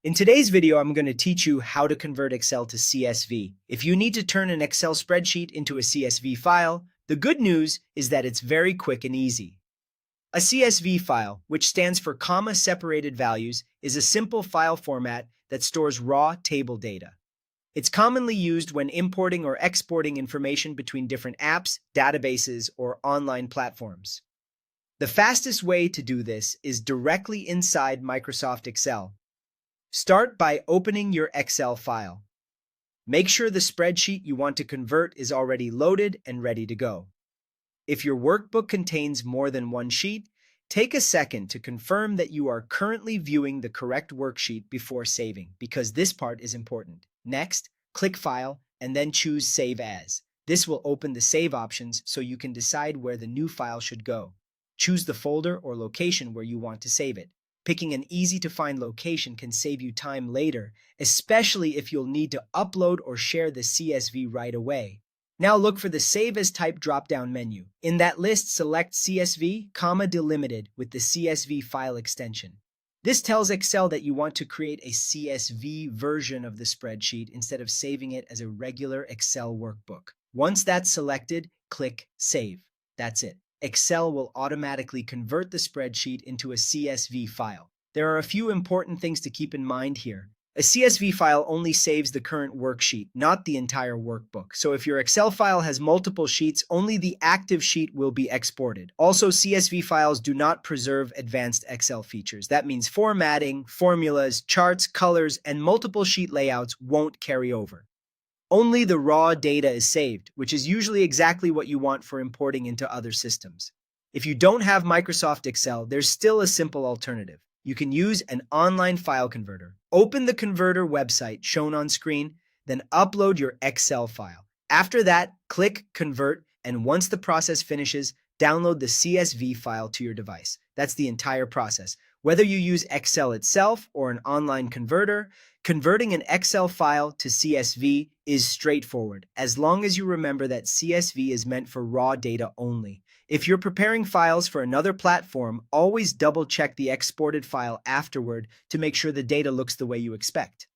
In today's video, I'm going to teach you how to convert Excel to CSV. If you need to turn an Excel spreadsheet into a CSV file, the good news is that it's very quick and easy. A CSV file, which stands for comma-separated values, is a simple file format that stores raw table data. It's commonly used when importing or exporting information between different apps, databases, or online platforms. The fastest way to do this is directly inside Microsoft Excel. Start by opening your Excel file. Make sure the spreadsheet you want to convert is already loaded and ready to go. If your workbook contains more than one sheet, take a second to confirm that you are currently viewing the correct worksheet before saving, because this part is important. Next, click File and then choose Save As. This will open the save options so you can decide where the new file should go. Choose the folder or location where you want to save it. Picking an easy-to-find location can save you time later, especially if you'll need to upload or share the CSV right away. Now look for the Save as Type drop-down menu. In that list, select CSV, delimited with the CSV file extension. This tells Excel that you want to create a CSV version of the spreadsheet instead of saving it as a regular Excel workbook. Once that's selected, click Save. That's it. Excel will automatically convert the spreadsheet into a CSV file. There are a few important things to keep in mind here. A CSV file only saves the current worksheet, not the entire workbook. So if your Excel file has multiple sheets, only the active sheet will be exported. Also, CSV files do not preserve advanced Excel features. That means formatting, formulas, charts, colors, and multiple sheet layouts won't carry over. Only the raw data is saved, which is usually exactly what you want for importing into other systems. If you don't have Microsoft Excel, there's still a simple alternative. You can use an online file converter. Open the converter website shown on screen, then upload your Excel file. After that, click Convert, and once the process finishes, download the CSV file to your device. That's the entire process. Whether you use Excel itself or an online converter, converting an Excel file to CSV is straightforward, as long as you remember that CSV is meant for raw data only. If you're preparing files for another platform, always double-check the exported file afterward to make sure the data looks the way you expect.